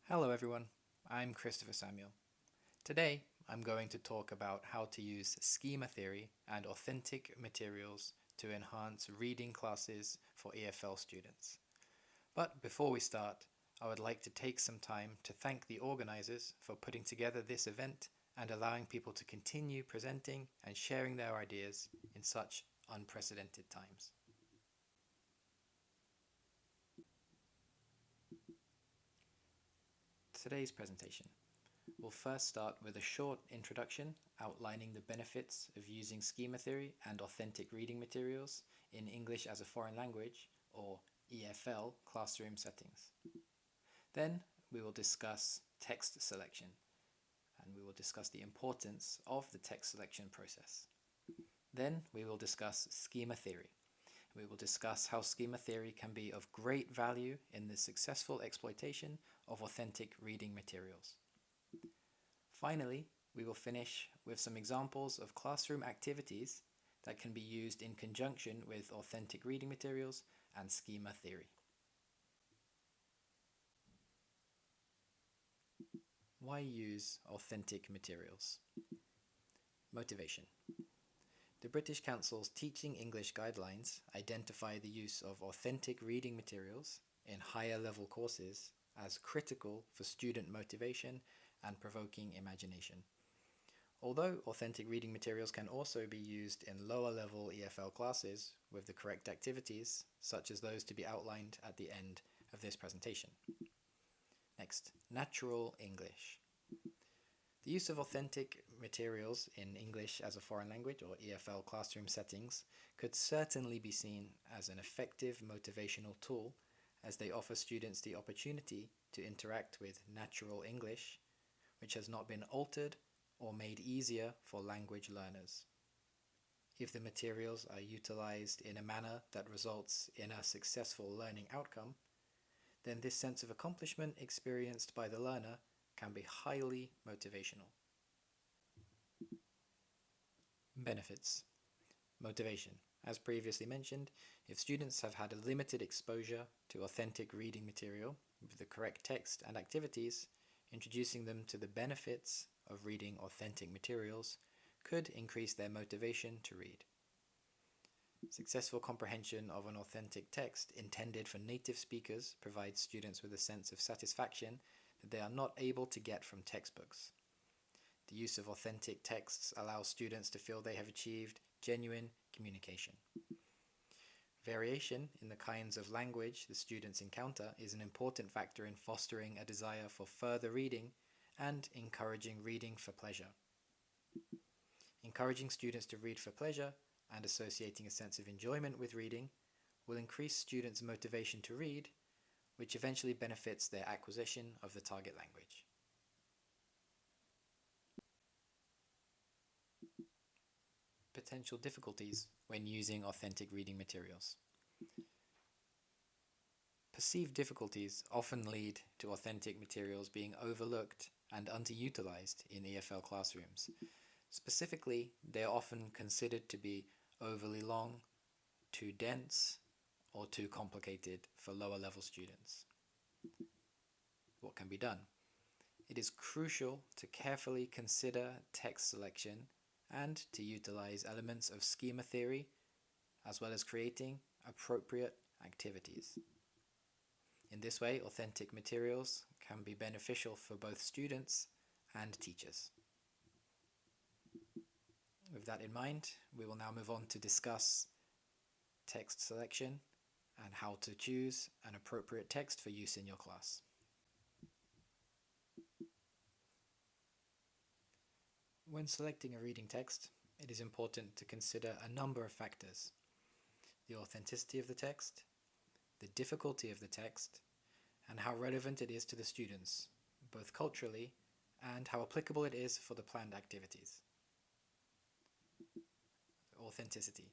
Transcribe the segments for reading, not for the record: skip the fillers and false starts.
Hello everyone, I'm Christopher Samuel. Today I'm going to talk about how to use schema theory and authentic materials to enhance reading classes for EFL students. But before we start, I would like to take some time to thank the organizers for putting together this event and allowing people to continue presenting and sharing their ideas in such unprecedented times. Today's presentation. We'll first start with a short introduction outlining the benefits of using schema theory and authentic reading materials in English as a foreign language, or EFL, classroom settings. Then we will discuss text selection, and we will discuss the importance of the text selection process. Then we will discuss schema theory. We will discuss how schema theory can be of great value in the successful exploitation of authentic reading materials. Finally, we will finish with some examples of classroom activities that can be used in conjunction with authentic reading materials and schema theory. Why use authentic materials? Motivation. The British Council's Teaching English Guidelines identify the use of authentic reading materials in higher level courses as critical for student motivation and provoking imagination. Although authentic reading materials can also be used in lower level EFL classes with the correct activities, such as those to be outlined at the end of this presentation. Next, natural English. The use of authentic materials in English as a foreign language, or EFL classroom settings, could certainly be seen as an effective motivational tool, as they offer students the opportunity to interact with natural English, which has not been altered or made easier for language learners. If the materials are utilized in a manner that results in a successful learning outcome, then this sense of accomplishment experienced by the learner can be highly motivational. Benefits. Motivation. As previously mentioned, if students have had a limited exposure to authentic reading material with the correct text and activities, introducing them to the benefits of reading authentic materials could increase their motivation to read. Successful comprehension of an authentic text intended for native speakers provides students with a sense of satisfaction that they are not able to get from textbooks. The use of authentic texts allows students to feel they have achieved genuine communication. Variation in the kinds of language the students encounter is an important factor in fostering a desire for further reading and encouraging reading for pleasure. Encouraging students to read for pleasure and associating a sense of enjoyment with reading will increase students' motivation to read, which eventually benefits their acquisition of the target language. Potential difficulties when using authentic reading materials. Perceived difficulties often lead to authentic materials being overlooked and underutilized in EFL classrooms. Specifically, they are often considered to be overly long, too dense, or too complicated for lower level students. What can be done? It is crucial to carefully consider text selection and to utilize elements of schema theory, as well as creating appropriate activities. In this way, authentic materials can be beneficial for both students and teachers. With that in mind, we will now move on to discuss text selection and how to choose an appropriate text for use in your class. When selecting a reading text, it is important to consider a number of factors: the authenticity of the text, the difficulty of the text, and how relevant it is to the students, both culturally and how applicable it is for the planned activities. Authenticity.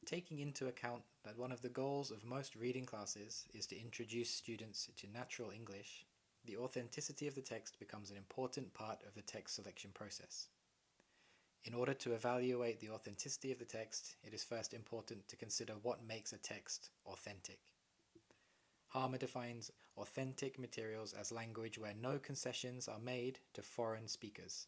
Taking into account that one of the goals of most reading classes is to introduce students to natural English, the authenticity of the text becomes an important part of the text selection process. In order to evaluate the authenticity of the text, it is first important to consider what makes a text authentic. Harmer defines authentic materials as language where no concessions are made to foreign speakers.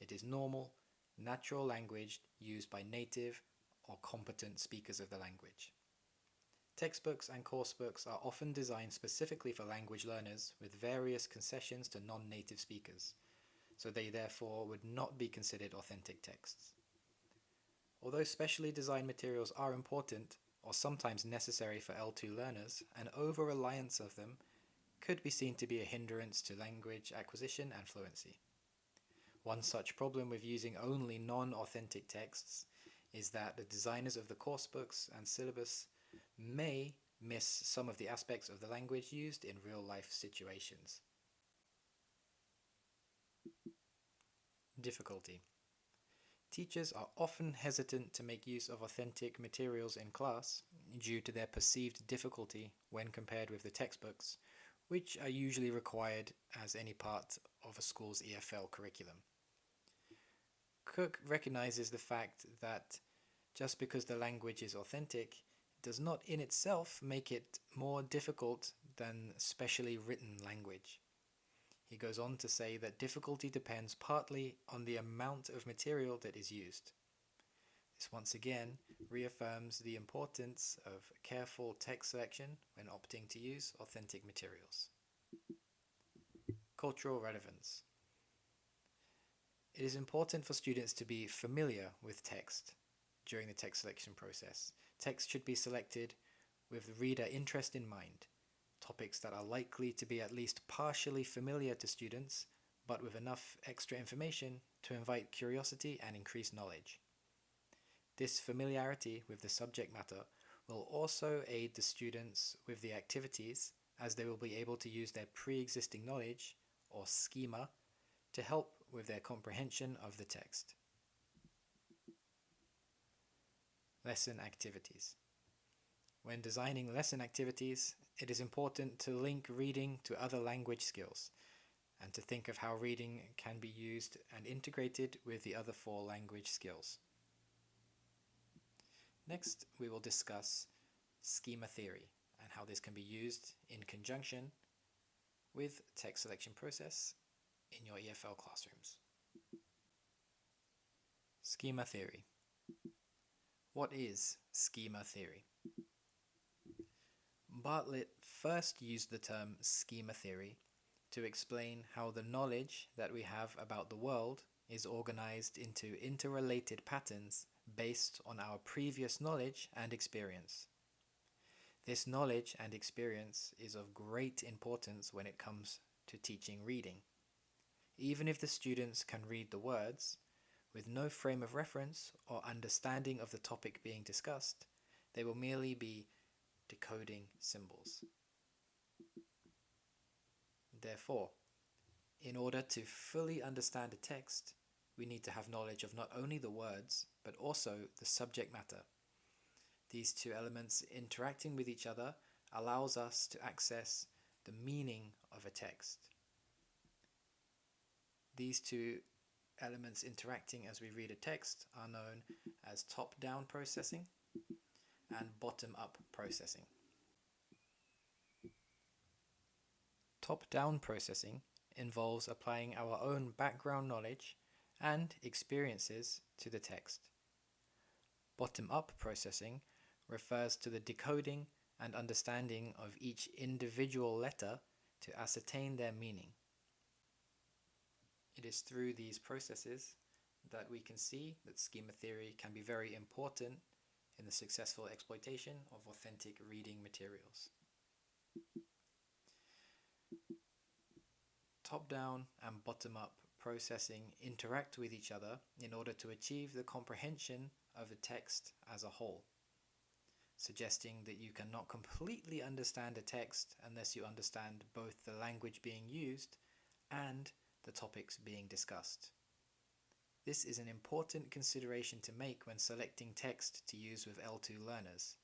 It is normal, natural language used by native or competent speakers of the language. Textbooks and coursebooks are often designed specifically for language learners with various concessions to non-native speakers, so they therefore would not be considered authentic texts. Although specially designed materials are important, or sometimes necessary for L2 learners, an over-reliance of them could be seen to be a hindrance to language acquisition and fluency. One such problem with using only non-authentic texts is that the designers of the coursebooks and syllabus may miss some of the aspects of the language used in real-life situations. Difficulty. Teachers are often hesitant to make use of authentic materials in class due to their perceived difficulty when compared with the textbooks, which are usually required as any part of a school's EFL curriculum. Cook recognizes the fact that just because the language is authentic does not in itself make it more difficult than specially written language. He goes on to say that difficulty depends partly on the amount of material that is used. This once again reaffirms the importance of careful text selection when opting to use authentic materials. Cultural relevance. It is important for students to be familiar with text during the text selection process. Text should be selected with reader interest in mind. Topics that are likely to be at least partially familiar to students, but with enough extra information to invite curiosity and increase knowledge. This familiarity with the subject matter will also aid the students with the activities, as they will be able to use their pre-existing knowledge, or schema, to help with their comprehension of the text. Lesson activities. When designing lesson activities, it is important to link reading to other language skills and to think of how reading can be used and integrated with the other 4 language skills. Next, we will discuss schema theory and how this can be used in conjunction with text selection process in your EFL classrooms. Schema theory. What is schema theory? Bartlett first used the term schema theory to explain how the knowledge that we have about the world is organized into interrelated patterns based on our previous knowledge and experience. This knowledge and experience is of great importance when it comes to teaching reading. Even if the students can read the words, with no frame of reference or understanding of the topic being discussed, they will merely be decoding symbols. Therefore, in order to fully understand a text, we need to have knowledge of not only the words, but also the subject matter. These 2 elements interacting with each other allows us to access the meaning of a text. These 2 elements interacting as we read a text are known as top-down processing and bottom-up processing. Top-down processing involves applying our own background knowledge and experiences to the text. Bottom-up processing refers to the decoding and understanding of each individual letter to ascertain their meaning. It is through these processes that we can see that schema theory can be very important in the successful exploitation of authentic reading materials. Top-down and bottom-up processing interact with each other in order to achieve the comprehension of a text as a whole, suggesting that you cannot completely understand a text unless you understand both the language being used and the topics being discussed. This is an important consideration to make when selecting text to use with L2 learners,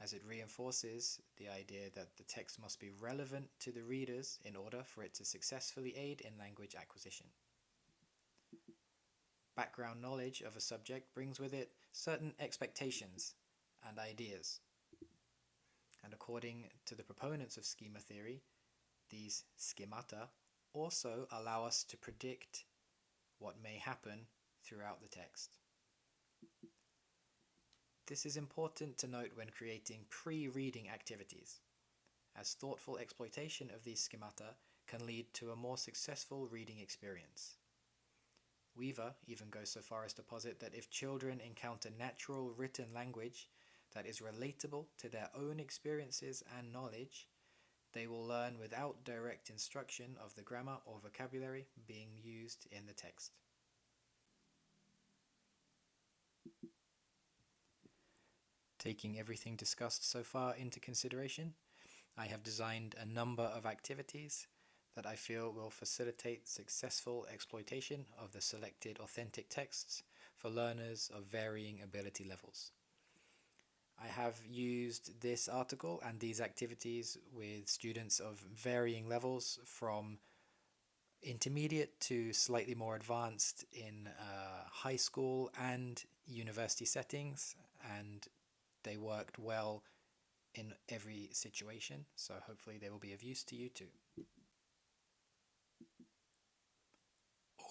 as it reinforces the idea that the text must be relevant to the readers in order for it to successfully aid in language acquisition. Background knowledge of a subject brings with it certain expectations and ideas, and according to the proponents of schema theory, These schemata also allow us to predict what may happen throughout the text. This is important to note when creating pre-reading activities, as thoughtful exploitation of these schemata can lead to a more successful reading experience. Weaver even goes so far as to posit that if children encounter natural written language that is relatable to their own experiences and knowledge, they will learn without direct instruction of the grammar or vocabulary being used in the text. Taking everything discussed so far into consideration, I have designed a number of activities that I feel will facilitate successful exploitation of the selected authentic texts for learners of varying ability levels. I have used this article and these activities with students of varying levels from intermediate to slightly more advanced in high school and university settings, and they worked well in every situation, so hopefully they will be of use to you too.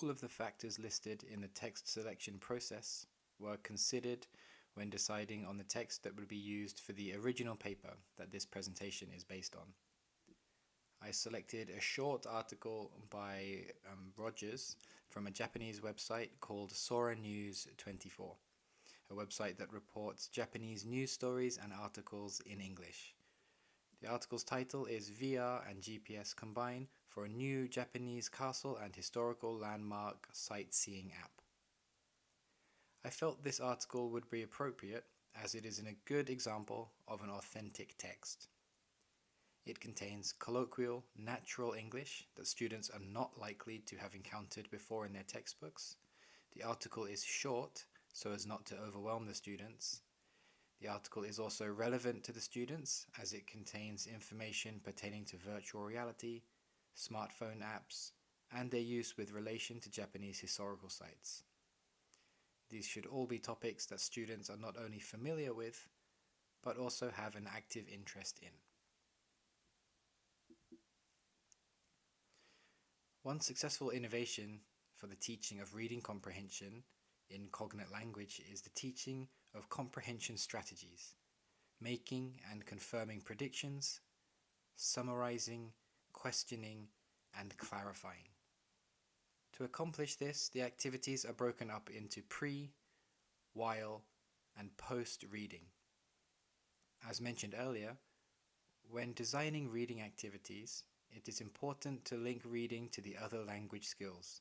All of the factors listed in the text selection process were considered when deciding on the text that would be used for the original paper that this presentation is based on. I selected a short article by Rogers from a Japanese website called Sora News 24, a website that reports Japanese news stories and articles in English. The article's title is VR and GPS Combine for a new Japanese castle and historical landmark sightseeing app. I felt this article would be appropriate as it is a good example of an authentic text. It contains colloquial, natural English that students are not likely to have encountered before in their textbooks. The article is short so as not to overwhelm the students. The article is also relevant to the students as it contains information pertaining to virtual reality, smartphone apps, and their use with relation to Japanese historical sites. These should all be topics that students are not only familiar with, but also have an active interest in. One successful innovation for the teaching of reading comprehension in cognate language is the teaching of comprehension strategies, making and confirming predictions, summarizing, questioning, and clarifying. To accomplish this, the activities are broken up into pre, while, and post-reading. As mentioned earlier, when designing reading activities, it is important to link reading to the other language skills,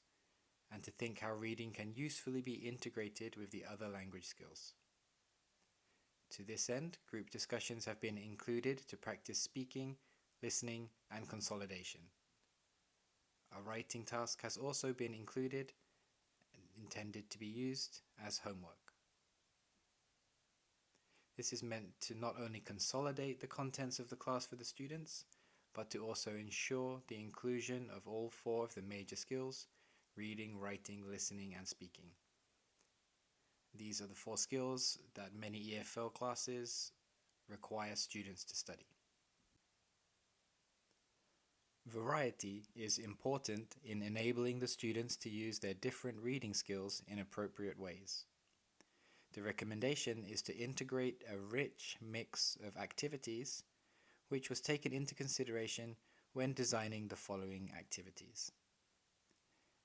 and to think how reading can usefully be integrated with the other language skills. To this end, group discussions have been included to practice speaking, listening, and consolidation. A writing task has also been included and intended to be used as homework. This is meant to not only consolidate the contents of the class for the students, but to also ensure the inclusion of all four of the major skills: reading, writing, listening, and speaking. These are the four skills that many EFL classes require students to study. Variety is important in enabling the students to use their different reading skills in appropriate ways. The recommendation is to integrate a rich mix of activities, which was taken into consideration when designing the following activities.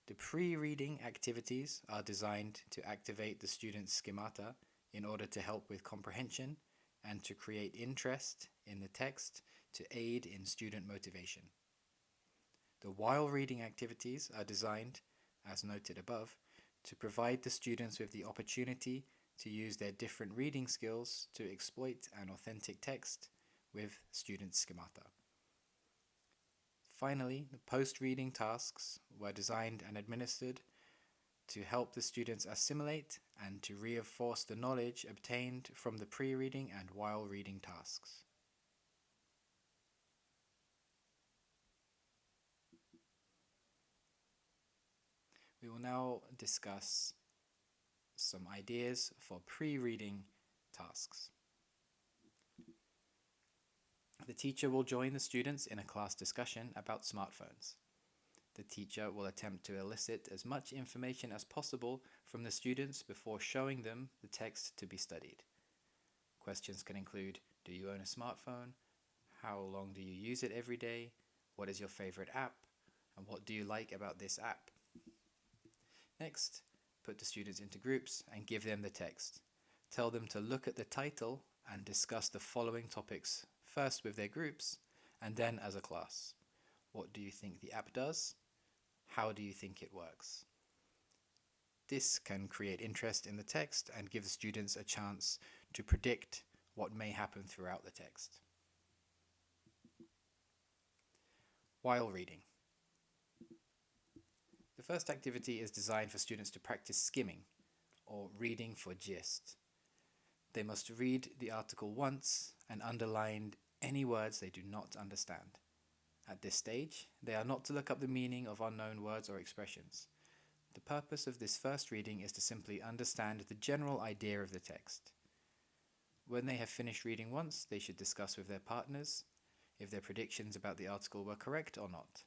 The pre-reading activities are designed to activate the student's schemata in order to help with comprehension and to create interest in the text to aid in student motivation. The while reading activities are designed, as noted above, to provide the students with the opportunity to use their different reading skills to exploit an authentic text with student schemata. Finally, the post-reading tasks were designed and administered to help the students assimilate and to reinforce the knowledge obtained from the pre-reading and while reading tasks. We will now discuss some ideas for pre-reading tasks. The teacher will join the students in a class discussion about smartphones. The teacher will attempt to elicit as much information as possible from the students before showing them the text to be studied. Questions can include, do you own a smartphone? How long do you use it every day? What is your favorite app? And what do you like about this app? Next, put the students into groups and give them the text. Tell them to look at the title and discuss the following topics, first with their groups and then as a class. What do you think the app does? How do you think it works? This can create interest in the text and give the students a chance to predict what may happen throughout the text. While reading. The first activity is designed for students to practice skimming, or reading for gist. They must read the article once and underline any words they do not understand. At this stage, they are not to look up the meaning of unknown words or expressions. The purpose of this first reading is to simply understand the general idea of the text. When they have finished reading once, they should discuss with their partners if their predictions about the article were correct or not.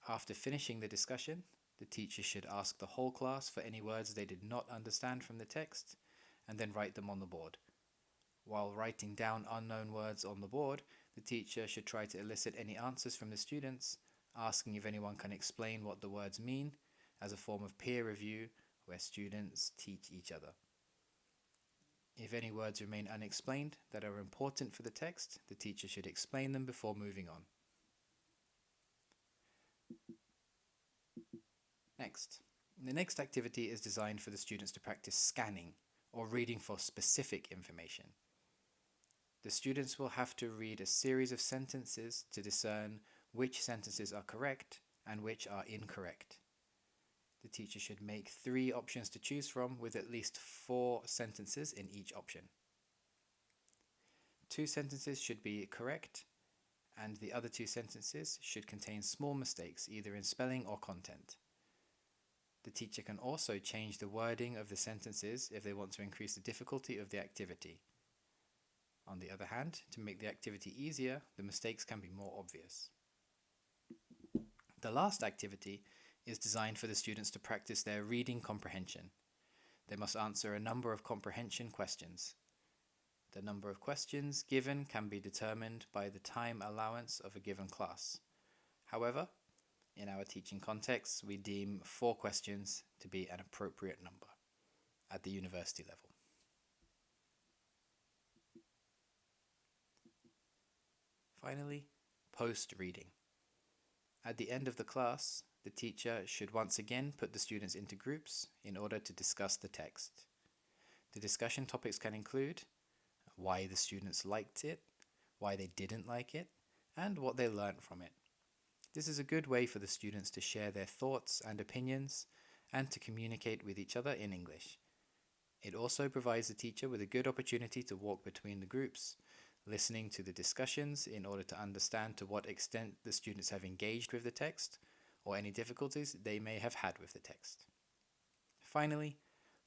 After finishing the discussion, the teacher should ask the whole class for any words they did not understand from the text and then write them on the board. While writing down unknown words on the board, the teacher should try to elicit any answers from the students, asking if anyone can explain what the words mean as a form of peer review where students teach each other. If any words remain unexplained that are important for the text, the teacher should explain them before moving on. The next activity is designed for the students to practice scanning, or reading for specific information. The students will have to read a series of sentences to discern which sentences are correct and which are incorrect. The teacher should make 3 options to choose from with at least 4 sentences in each option. 2 sentences should be correct, and the other 2 sentences should contain small mistakes, either in spelling or content. The teacher can also change the wording of the sentences if they want to increase the difficulty of the activity. On the other hand, to make the activity easier, the mistakes can be more obvious. The last activity is designed for the students to practice their reading comprehension. They must answer a number of comprehension questions. The number of questions given can be determined by the time allowance of a given class. However, in our teaching context, we deem 4 questions to be an appropriate number at the university level. Finally, post-reading. At the end of the class, the teacher should once again put the students into groups in order to discuss the text. The discussion topics can include why the students liked it, why they didn't like it, and what they learnt from it. This is a good way for the students to share their thoughts and opinions and to communicate with each other in English. It also provides the teacher with a good opportunity to walk between the groups, listening to the discussions in order to understand to what extent the students have engaged with the text or any difficulties they may have had with the text. Finally,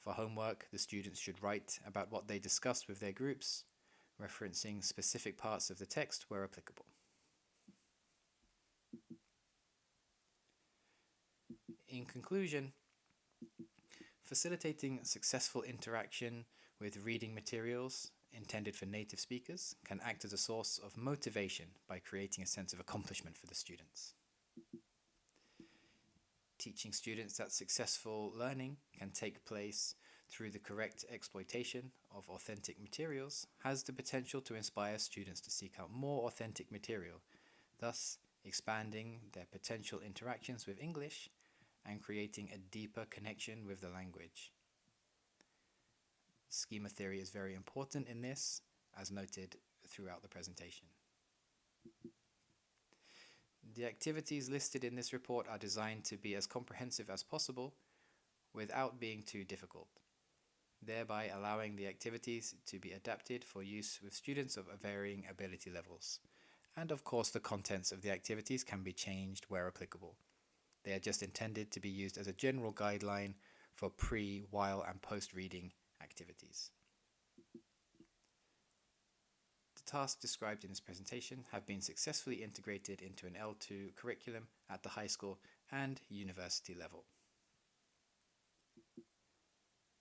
for homework, the students should write about what they discussed with their groups, referencing specific parts of the text where applicable. In conclusion, facilitating successful interaction with reading materials intended for native speakers can act as a source of motivation by creating a sense of accomplishment for the students. Teaching students that successful learning can take place through the correct exploitation of authentic materials has the potential to inspire students to seek out more authentic material, thus expanding their potential interactions with English and creating a deeper connection with the language. Schema theory is very important in this, as noted throughout the presentation. The activities listed in this report are designed to be as comprehensive as possible without being too difficult, thereby allowing the activities to be adapted for use with students of varying ability levels. And of course, the contents of the activities can be changed where applicable. They are just intended to be used as a general guideline for pre, while, and post-reading activities. The tasks described in this presentation have been successfully integrated into an L2 curriculum at the high school and university level.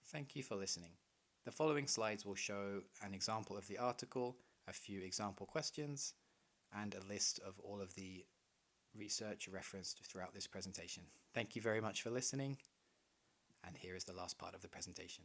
Thank you for listening. The following slides will show an example of the article, a few example questions, and a list of all of the research referenced throughout this presentation. Thank you very much for listening, and here is the last part of the presentation.